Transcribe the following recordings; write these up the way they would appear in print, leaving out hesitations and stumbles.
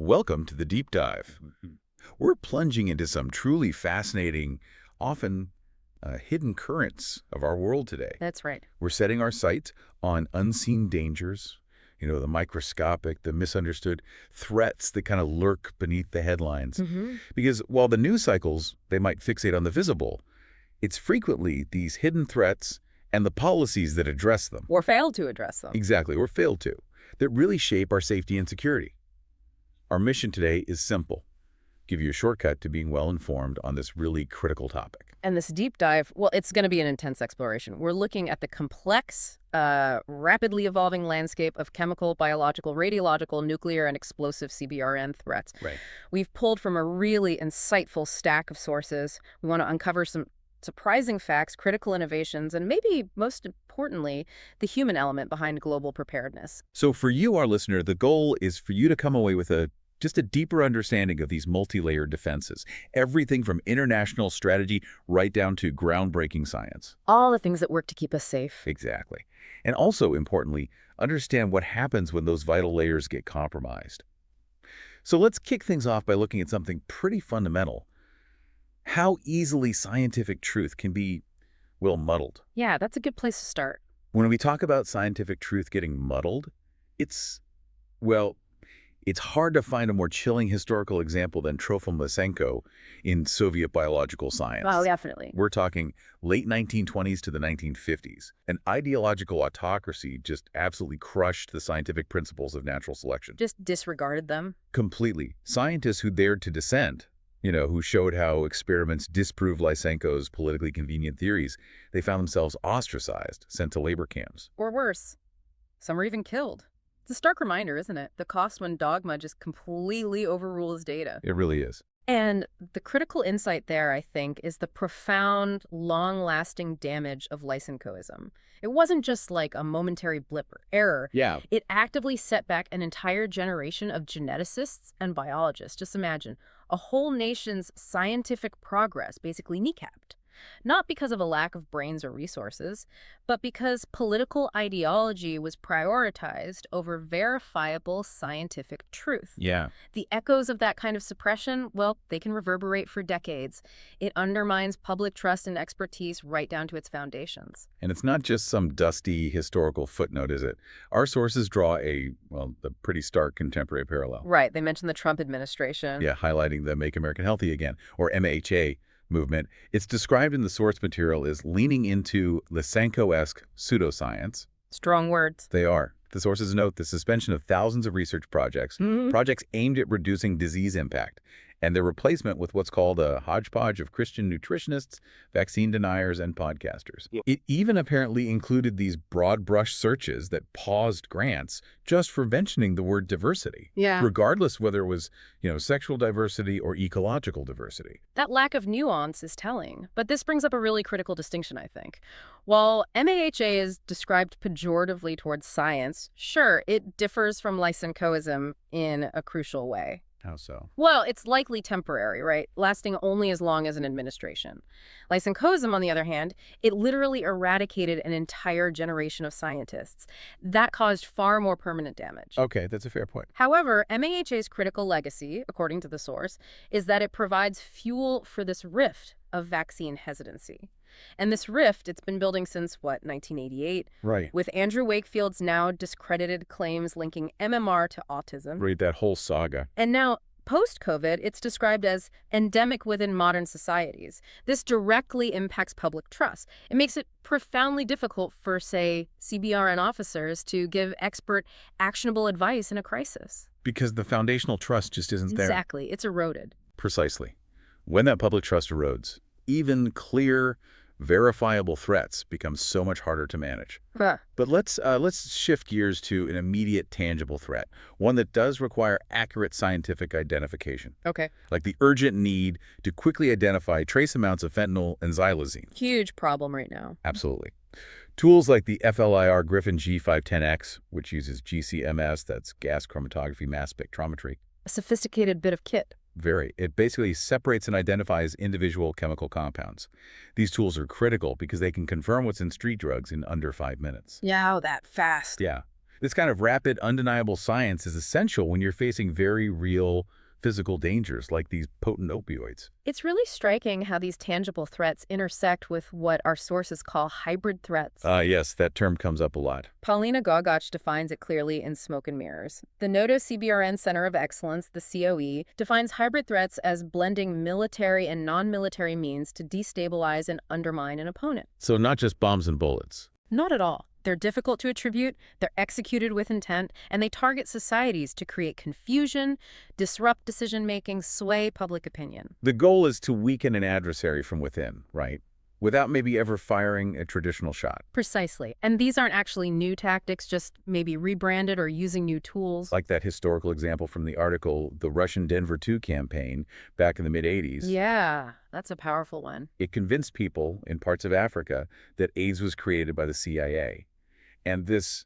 Welcome to the deep dive. We're plunging into some truly fascinating, often hidden currents of our world today. That's right. We're setting our sights on unseen dangers, the microscopic, the misunderstood threats that kind of lurk beneath the headlines. Because while the news cycles, they might fixate on the visible, it's frequently these hidden threats and the policies that address them. Or fail to address them. Exactly, or fail to, that really shape our safety and security. Our mission today is simple: give you a shortcut to being well-informed on this really critical topic. And this deep dive, well, it's going to be an intense exploration. We're looking at the complex, rapidly evolving landscape of chemical, biological, radiological, nuclear, and explosive CBRN threats. Right. We've pulled from a really insightful stack of sources. We want to uncover some surprising facts, critical innovations, and maybe, most importantly, the human element behind global preparedness. So for you, our listener, the goal is for you to come away with just a deeper understanding of these multi-layered defenses. Everything from international strategy right down to groundbreaking science. All the things that work to keep us safe. Exactly. And also, importantly, understand what happens when those vital layers get compromised. So let's kick things off by looking at something pretty fundamental: how easily scientific truth can be, well, muddled. Yeah, that's a good place to start. When we talk about scientific truth getting muddled, it's hard to find a more chilling historical example than Trofim Lysenko in Soviet biological science. Oh, definitely. We're talking late 1920s to the 1950s. An ideological autocracy just absolutely crushed the scientific principles of natural selection. Just disregarded them. Completely. Scientists who dared to dissent, who showed how experiments disproved Lysenko's politically convenient theories, they found themselves ostracized, sent to labor camps. Or worse, some were even killed. It's a stark reminder, isn't it? The cost when dogma just completely overrules data. It really is. And the critical insight there, I think, is the profound, long-lasting damage of Lysenkoism. It wasn't just like a momentary blip or error. Yeah. It actively set back an entire generation of geneticists and biologists. Just imagine, a whole nation's scientific progress basically kneecapped. Not because of a lack of brains or resources, but because political ideology was prioritized over verifiable scientific truth. Yeah. The echoes of that kind of suppression, well, they can reverberate for decades. It undermines public trust and expertise right down to its foundations. And it's not just some dusty historical footnote, is it? Our sources draw the pretty stark contemporary parallel. Right. They mentioned the Trump administration. Yeah, highlighting the Make America Healthy Again, or MHA, movement. It's described in the source material as leaning into Lysenko-esque pseudoscience. Strong words. They are. The sources note the suspension of thousands of research projects, projects aimed at reducing disease impact, and their replacement with what's called a hodgepodge of Christian nutritionists, vaccine deniers, and podcasters. Yeah. It even apparently included these broad brush searches that paused grants just for mentioning the word diversity. Yeah. Regardless whether it was, sexual diversity or ecological diversity. That lack of nuance is telling. But this brings up a really critical distinction, I think. While MAHA is described pejoratively towards science, sure, it differs from Lysenkoism in a crucial way. How so? Well, it's likely temporary, right? Lasting only as long as an administration. Lysenkoism, on the other hand, it literally eradicated an entire generation of scientists. That caused far more permanent damage. Okay, that's a fair point. However, MAHA's critical legacy, according to the source, is that it provides fuel for this rift of vaccine hesitancy. And this rift, it's been building since, 1988? Right. With Andrew Wakefield's now discredited claims linking MMR to autism. Read that whole saga. And now, post-COVID, it's described as endemic within modern societies. This directly impacts public trust. It makes it profoundly difficult for, say, CBRN officers to give expert, actionable advice in a crisis. Because the foundational trust just isn't there. Exactly. It's eroded. Precisely. When that public trust erodes, even clear, verifiable threats become so much harder to manage. Huh. But let's shift gears to an immediate, tangible threat, one that does require accurate scientific identification. Okay. Like the urgent need to quickly identify trace amounts of fentanyl and xylazine. Huge problem right now. Absolutely. Tools like the FLIR Griffin G510X, which uses GCMS, that's gas chromatography mass spectrometry. A sophisticated bit of kit. Very. It basically separates and identifies individual chemical compounds. These tools are critical because they can confirm what's in street drugs in under 5 minutes. Yeah, that fast. Yeah. This kind of rapid, undeniable science is essential when you're facing very real physical dangers like these potent opioids. It's really striking how these tangible threats intersect with what our sources call hybrid threats. Yes, that term comes up a lot. Paulina Gogach defines it clearly in Smoke and Mirrors. The NATO CBRN Center of Excellence, the COE, defines hybrid threats as blending military and non-military means to destabilize and undermine an opponent. So not just bombs and bullets. Not at all. They're difficult to attribute, they're executed with intent, and they target societies to create confusion, disrupt decision-making, sway public opinion. The goal is to weaken an adversary from within, right? Without maybe ever firing a traditional shot. Precisely. And these aren't actually new tactics, just maybe rebranded or using new tools. Like that historical example from the article, the Russian Denver II campaign back in the mid-'80s. Yeah, that's a powerful one. It convinced people in parts of Africa that AIDS was created by the CIA. And this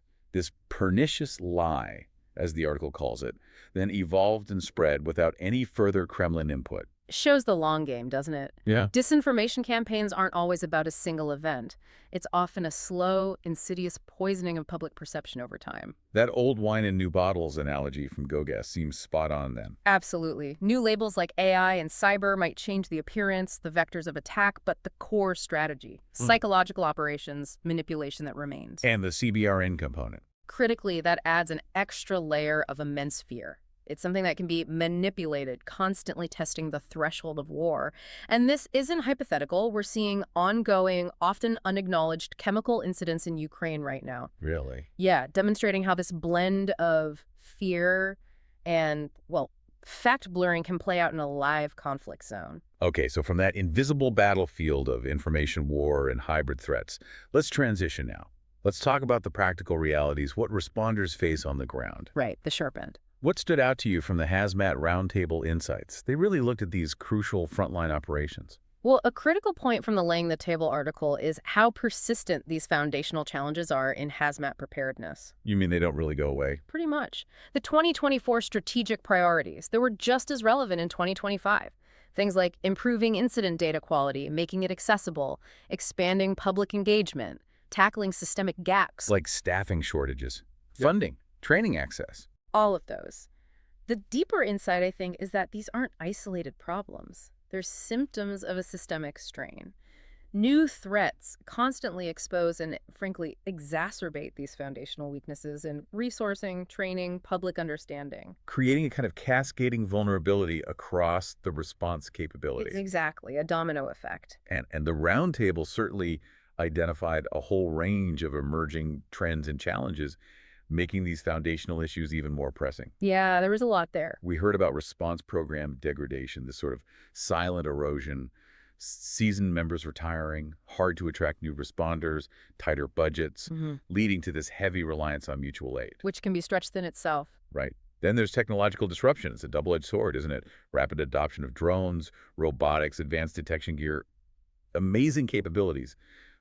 pernicious lie, as the article calls it, then evolved and spread without any further Kremlin input. Shows the long game, doesn't it? Yeah. Disinformation campaigns aren't always about a single event. It's often a slow, insidious poisoning of public perception over time. That old wine in new bottles analogy from Gogach seems spot on then. Absolutely. New labels like AI and cyber might change the appearance, the vectors of attack, but the core strategy, psychological operations, manipulation that remains. And the CBRN component. Critically, that adds an extra layer of immense fear. It's something that can be manipulated, constantly testing the threshold of war. And this isn't hypothetical. We're seeing ongoing, often unacknowledged chemical incidents in Ukraine right now. Really? Yeah, demonstrating how this blend of fear and, well, fact blurring can play out in a live conflict zone. Okay, so from that invisible battlefield of information war and hybrid threats, let's transition now. Let's talk about the practical realities, what responders face on the ground. Right, the sharp end. What stood out to you from the Hazmat Roundtable insights? They really looked at these crucial frontline operations. Well, a critical point from the Laying the Table article is how persistent these foundational challenges are in hazmat preparedness. You mean they don't really go away? Pretty much. The 2024 strategic priorities, they were just as relevant in 2025. Things like improving incident data quality, making it accessible, expanding public engagement, tackling systemic gaps. Like staffing shortages, funding, training access. All of those. The deeper insight, I think, is that these aren't isolated problems. They're symptoms of a systemic strain. New threats constantly expose and, frankly, exacerbate these foundational weaknesses in resourcing, training, public understanding. Creating a kind of cascading vulnerability across the response capabilities. Exactly, a domino effect. And the roundtable certainly identified a whole range of emerging trends and challenges, making these foundational issues even more pressing. Yeah, there was a lot there. We heard about response program degradation, this sort of silent erosion, seasoned members retiring, hard to attract new responders, tighter budgets, leading to this heavy reliance on mutual aid. Which can be stretched thin itself. Right. Then there's technological disruption. It's a double-edged sword, isn't it? Rapid adoption of drones, robotics, advanced detection gear, amazing capabilities,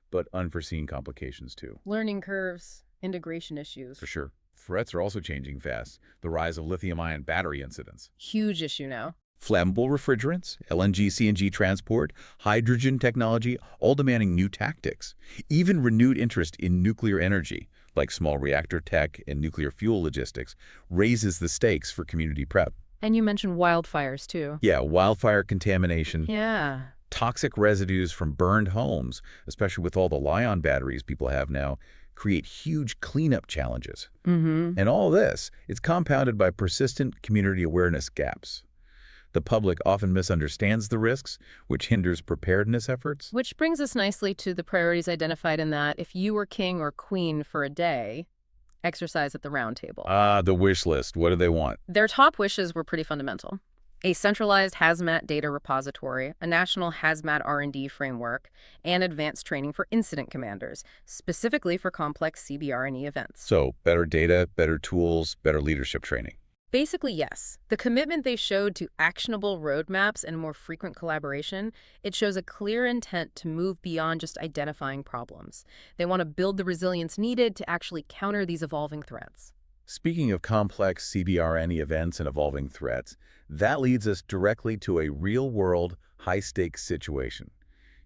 but unforeseen complications too. Learning curves, integration issues. For sure. Threats are also changing fast. The rise of lithium-ion battery incidents. Huge issue now. Flammable refrigerants, LNG, CNG transport, hydrogen technology, all demanding new tactics. Even renewed interest in nuclear energy, like small reactor tech and nuclear fuel logistics, raises the stakes for community prep. And you mentioned wildfires, too. Yeah, wildfire contamination. Yeah. Toxic residues from burned homes, especially with all the Li-ion batteries people have now, create huge cleanup challenges. And all this is compounded by persistent community awareness gaps. The public often misunderstands the risks, which hinders preparedness efforts. Which brings us nicely to the priorities identified in that if you were king or queen for a day, exercise at the round table. The wish list. What do they want? Their top wishes were pretty fundamental. A centralized hazmat data repository, a national hazmat R&D framework, and advanced training for incident commanders, specifically for complex CBRNe events. So, better data, better tools, better leadership training. Basically, yes. The commitment they showed to actionable roadmaps and more frequent collaboration, it shows a clear intent to move beyond just identifying problems. They want to build the resilience needed to actually counter these evolving threats. Speaking of complex CBRNe events and evolving threats, that leads us directly to a real-world, high-stakes situation.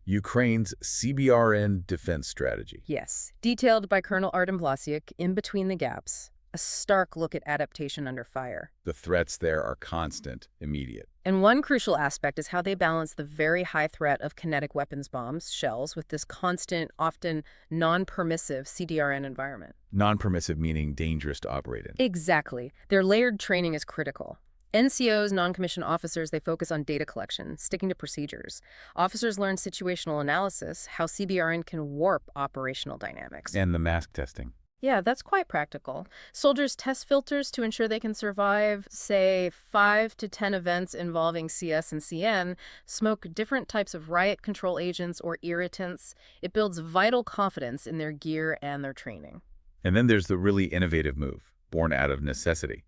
Ukraine's CBRN defense strategy. Yes, detailed by Colonel Artem Vlasiuk in Between the Gaps. a stark look at adaptation under fire. The threats there are constant, immediate. And one crucial aspect is how they balance the very high threat of kinetic weapons bombs, shells, with this constant, often non-permissive CDRN environment. Non-permissive meaning dangerous to operate in. Exactly. Their layered training is critical. NCOs, non-commissioned officers, they focus on data collection, sticking to procedures. Officers learn situational analysis, how CBRN can warp operational dynamics. And the mask testing. Yeah, that's quite practical. Soldiers test filters to ensure they can survive, say, 5 to 10 events involving CS and CN, smoke different types of riot control agents or irritants. It builds vital confidence in their gear and their training. And then there's the really innovative move, born out of necessity,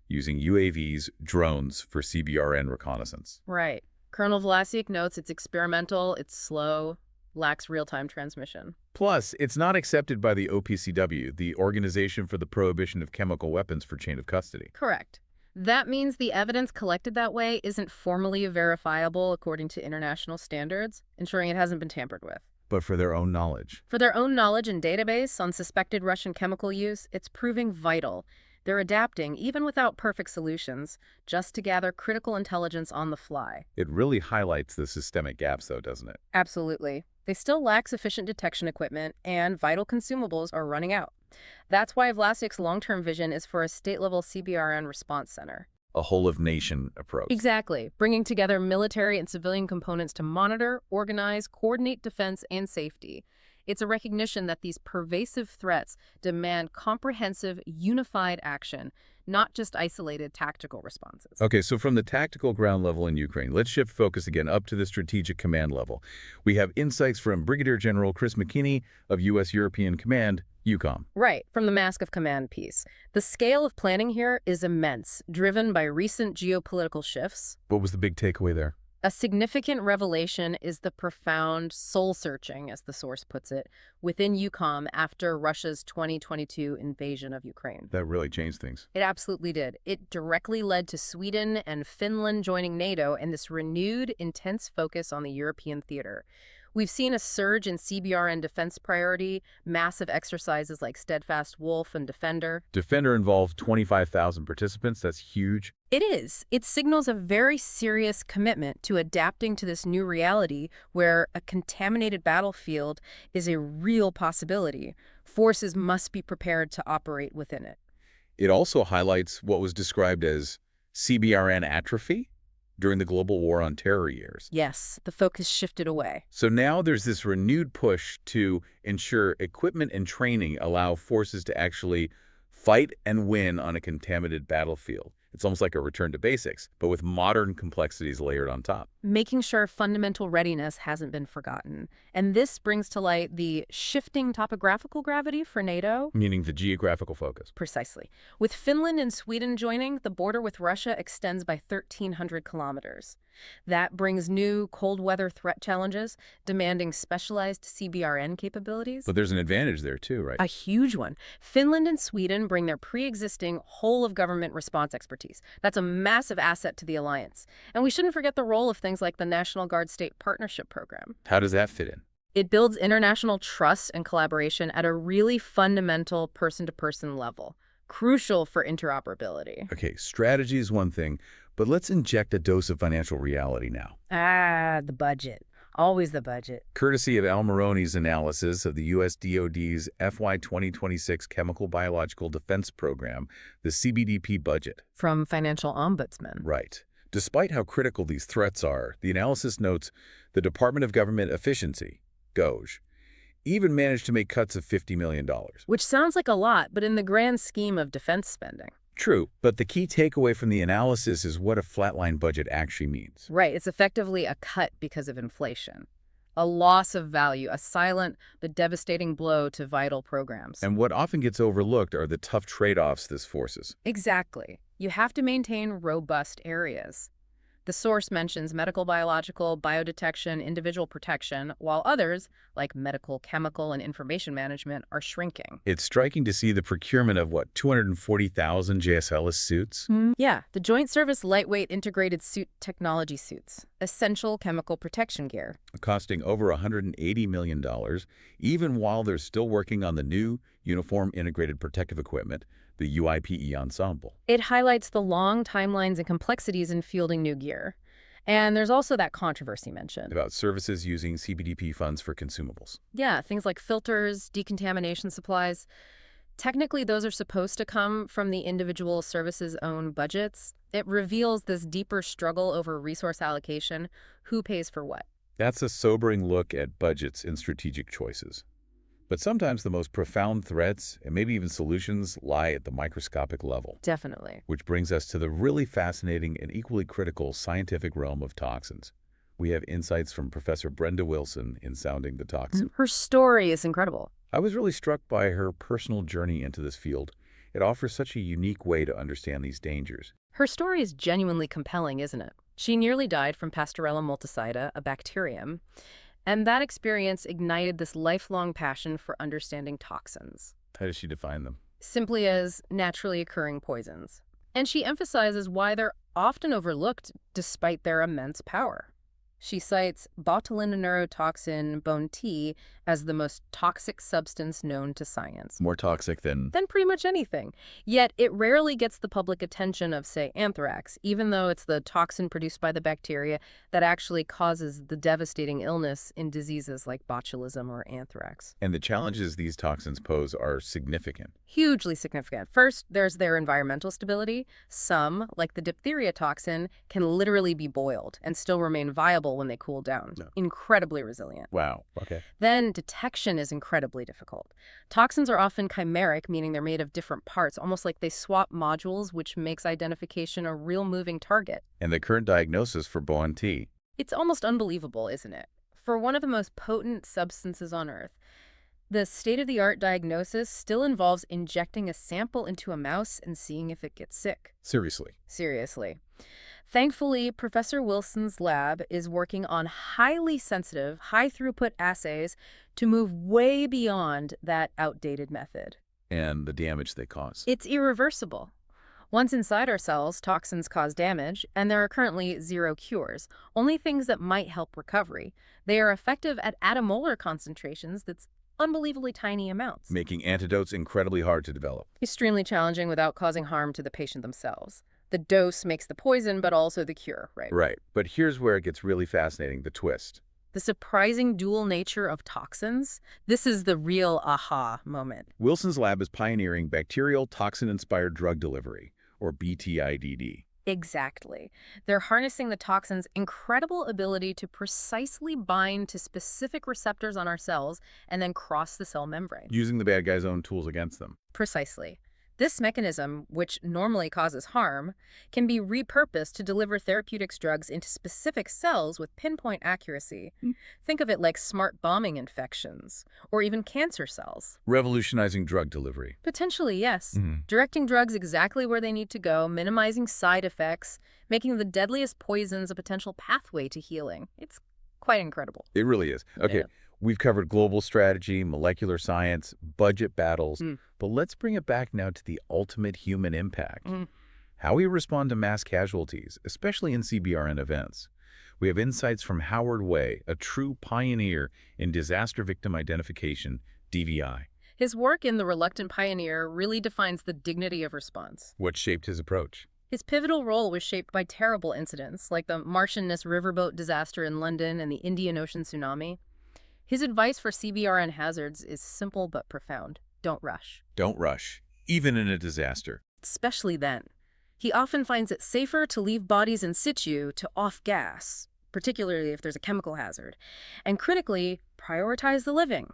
using UAVs, drones for CBRN reconnaissance. Right. Colonel Vlasic notes it's experimental, it's slow, lacks real-time transmission. Plus, it's not accepted by the OPCW, the Organization for the Prohibition of Chemical Weapons for chain of custody. Correct. That means the evidence collected that way isn't formally verifiable according to international standards, ensuring it hasn't been tampered with. But for their own knowledge. For their own knowledge and database on suspected Russian chemical use, it's proving vital. They're adapting, even without perfect solutions, just to gather critical intelligence on the fly. It really highlights the systemic gaps, though, doesn't it? Absolutely. They still lack sufficient detection equipment, and vital consumables are running out. That's why Vlasic's long-term vision is for a state-level CBRN response center. A whole-of-nation approach. Exactly, bringing together military and civilian components to monitor, organize, coordinate defense and safety. It's a recognition that these pervasive threats demand comprehensive, unified action, not just isolated tactical responses. Okay, so from the tactical ground level in Ukraine, let's shift focus again up to the strategic command level. We have insights from Brigadier General Chris McKinney of U.S. European Command, EUCOM. Right, from the Mask of Command piece. The scale of planning here is immense, driven by recent geopolitical shifts. What was the big takeaway there? A significant revelation is the profound soul-searching, as the source puts it, within EUCOM after Russia's 2022 invasion of Ukraine. That really changed things. It absolutely did. It directly led to Sweden and Finland joining NATO and this renewed, intense focus on the European theater. We've seen a surge in CBRN defense priority, massive exercises like Steadfast Wolf and Defender. Defender involved 25,000 participants. That's huge. It is. It signals a very serious commitment to adapting to this new reality where a contaminated battlefield is a real possibility. Forces must be prepared to operate within it. It also highlights what was described as CBRN atrophy during the global war on terror years. Yes, the focus shifted away. So now there's this renewed push to ensure equipment and training allow forces to actually fight and win on a contaminated battlefield. It's almost like a return to basics, but with modern complexities layered on top. Making sure fundamental readiness hasn't been forgotten. And this brings to light the shifting topographical gravity for NATO. Meaning the geographical focus. Precisely. With Finland and Sweden joining, the border with Russia extends by 1,300 kilometers. That brings new cold weather threat challenges, demanding specialized CBRN capabilities. But there's an advantage there too, right? A huge one. Finland and Sweden bring their pre-existing whole-of-government response expertise. That's a massive asset to the alliance. And we shouldn't forget the role of things like the National Guard State Partnership Program. How does that fit in? It builds international trust and collaboration at a really fundamental person-to-person level, crucial for interoperability. Okay, strategy is one thing, but let's inject a dose of financial reality now. The budget. Always the budget. Courtesy of Al Moroney's analysis of the U.S. DoD's FY 2026 Chemical Biological Defense Program, the CBDP budget. From Financial Ombudsman. Right. Despite how critical these threats are, the analysis notes the Department of Government Efficiency, DOGE, even managed to make cuts of $50 million. Which sounds like a lot, but in the grand scheme of defense spending. True, but the key takeaway from the analysis is what a flatline budget actually means. Right, it's effectively a cut because of inflation. A loss of value, a silent but devastating blow to vital programs. And what often gets overlooked are the tough trade-offs this forces. Exactly. You have to maintain robust areas. The source mentions medical, biological, biodetection, individual protection, while others, like medical, chemical, and information management, are shrinking. It's striking to see the procurement of, 240,000 JSLS suits? Yeah, the Joint Service Lightweight Integrated Suit Technology suits, essential chemical protection gear. Costing over $180 million, even while they're still working on the new Uniform Integrated Protective Equipment, the UIPE ensemble. It highlights the long timelines and complexities in fielding new gear. And there's also that controversy mentioned. About services using CBDP funds for consumables. Yeah, things like filters, decontamination supplies. Technically, those are supposed to come from the individual service's own budgets. It reveals this deeper struggle over resource allocation, who pays for what. That's a sobering look at budgets and strategic choices. But sometimes the most profound threats, and maybe even solutions, lie at the microscopic level. Definitely. Which brings us to the really fascinating and equally critical scientific realm of toxins. We have insights from Professor Brenda Wilson in Sounding the Toxin. Her story is incredible. I was really struck by her personal journey into this field. It offers such a unique way to understand these dangers. Her story is genuinely compelling, isn't it? She nearly died from Pasteurella multisida, a bacterium, and that experience ignited this lifelong passion for understanding toxins. How does she define them? Simply as naturally occurring poisons. And she emphasizes why they're often overlooked despite their immense power. She cites botulinum bone T as the most toxic substance known to science. More toxic than Pretty much anything. Yet it rarely gets the public attention of, say, anthrax, even though it's the toxin produced by the bacteria that actually causes the devastating illness in diseases like botulism or anthrax. And the challenges these toxins pose are significant. Hugely significant. First, there's their environmental stability. Some, like the diphtheria toxin, can literally be boiled and still remain viable when they cool down. No. Incredibly resilient. Wow. Okay. Then detection is incredibly difficult. Toxins are often chimeric, meaning they're made of different parts, almost like they swap modules, which makes identification a real moving target. And the current diagnosis for Boan T. It's almost unbelievable, isn't it? For one of the most potent substances on Earth, the state-of-the-art diagnosis still involves injecting a sample into a mouse and seeing if it gets sick. Seriously. Seriously. Thankfully, Professor Wilson's lab is working on highly sensitive, high-throughput assays to move way beyond that outdated method. And the damage they cause. It's irreversible. Once inside our cells, toxins cause damage, and there are currently zero cures, only things that might help recovery. They are effective at attomolar concentrations that's unbelievably tiny amounts. Making antidotes incredibly hard to develop. Extremely challenging without causing harm to the patient themselves. The dose makes the poison, but also the cure, right? Right. But here's where it gets really fascinating, the twist. The surprising dual nature of toxins. This is the real aha moment. Wilson's lab is pioneering bacterial toxin-inspired drug delivery, or BTIDD. Exactly. They're harnessing the toxin's incredible ability to precisely bind to specific receptors on our cells and then cross the cell membrane. Using the bad guy's own tools against them. Precisely. This mechanism, which normally causes harm, can be repurposed to deliver therapeutics drugs into specific cells with pinpoint accuracy. Think of it like smart bombing infections, or even cancer cells. Revolutionizing drug delivery. Potentially, yes. Directing drugs exactly where they need to go, minimizing side effects, making the deadliest poisons a potential pathway to healing. It's quite incredible. It really is. Okay. Yeah. We've covered global strategy, molecular science, budget battles, but let's bring it back now to the ultimate human impact. How we respond to mass casualties, especially in CBRN events. We have insights from Howard Way, a true pioneer in disaster victim identification, DVI. His work in The Reluctant Pioneer really defines the dignity of response. What shaped his approach? His pivotal role was shaped by terrible incidents, like the Martianness riverboat disaster in London and the Indian Ocean tsunami. His advice for CBRN hazards is simple but profound. Don't rush. Don't rush, even in a disaster. Especially then. He often finds it safer to leave bodies in situ to off-gas, particularly if there's a chemical hazard. And critically, prioritize the living.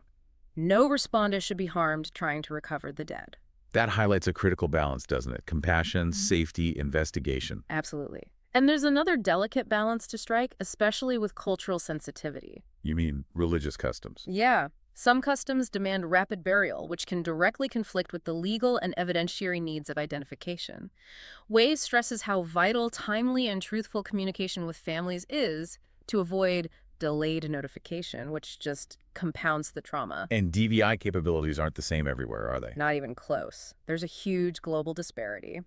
No responders should be harmed trying to recover the dead. That highlights a critical balance, doesn't it? Compassion, safety, investigation. Absolutely. And there's another delicate balance to strike, especially with cultural sensitivity. You mean religious customs? Yeah. Some customs demand rapid burial, which can directly conflict with the legal and evidentiary needs of identification. Way stresses how vital timely and truthful communication with families is to avoid delayed notification, which just compounds the trauma. And DVI capabilities aren't the same everywhere, are they? Not even close. There's a huge global disparity.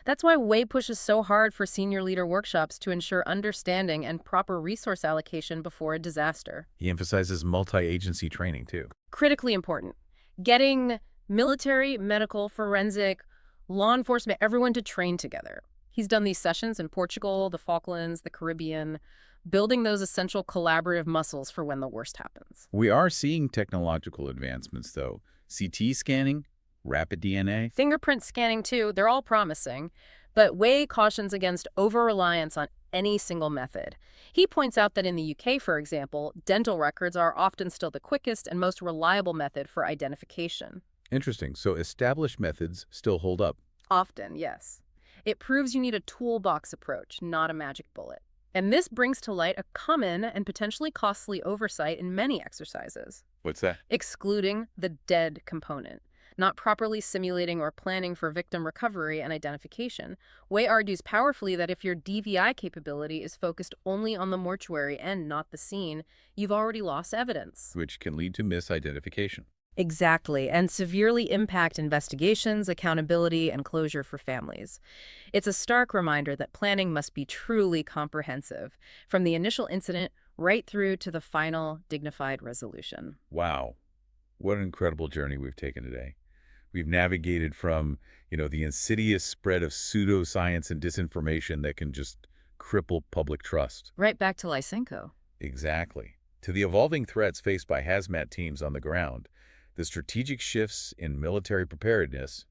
That's why Way pushes so hard for senior leader workshops to ensure understanding and proper resource allocation before a disaster. He emphasizes multi-agency training, too. Critically important. Getting military, medical, forensic, law enforcement, everyone to train together. He's done these sessions in Portugal, the Falklands, the Caribbean, building those essential collaborative muscles for when the worst happens. We are seeing technological advancements, though. CT scanning, rapid DNA. Fingerprint scanning, too, they're all promising, but Wei cautions against over-reliance on any single method. He points out that in the UK, for example, dental records are often still the quickest and most reliable method for identification. Interesting. So established methods still hold up. Often, yes. It proves you need a toolbox approach, not a magic bullet. And this brings to light a common and potentially costly oversight in many exercises. What's that? Excluding the dead component, not properly simulating or planning for victim recovery and identification. Wei argues powerfully that if your DVI capability is focused only on the mortuary and not the scene, you've already lost evidence. Which can lead to misidentification. Exactly, and severely impact investigations, accountability, and closure for families. It's a stark reminder that planning must be truly comprehensive, from the initial incident right through to the final, dignified resolution. Wow. What an incredible journey we've taken today. We've navigated from, the insidious spread of pseudoscience and disinformation that can just cripple public trust. Right back to Lysenko. Exactly. To the evolving threats faced by hazmat teams on the ground, the strategic shifts in military preparedness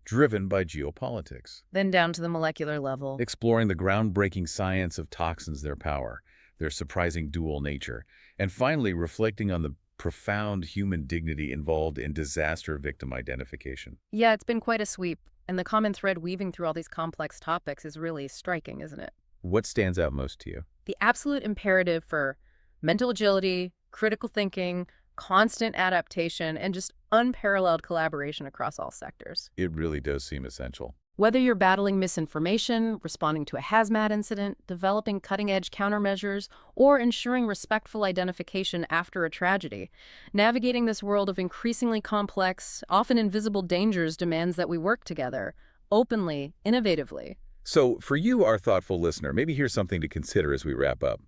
driven by geopolitics. Then down to the molecular level. Exploring the groundbreaking science of toxins, their power, their surprising dual nature, and finally reflecting on the profound human dignity involved in disaster victim identification. Yeah, it's been quite a sweep, and the common thread weaving through all these complex topics is really striking, isn't it? What stands out most to you? The absolute imperative for mental agility, critical thinking, constant adaptation, and just unparalleled collaboration across all sectors. It really does seem essential. Whether you're battling misinformation, responding to a hazmat incident, developing cutting-edge countermeasures, or ensuring respectful identification after a tragedy, navigating this world of increasingly complex, often invisible dangers demands that we work together, openly, innovatively. So, for you, our thoughtful listener, maybe here's something to consider as we wrap up.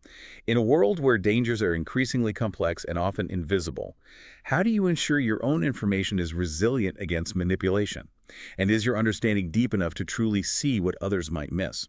In a world where dangers are increasingly complex and often invisible, how do you ensure your own information is resilient against manipulation? And is your understanding deep enough to truly see what others might miss?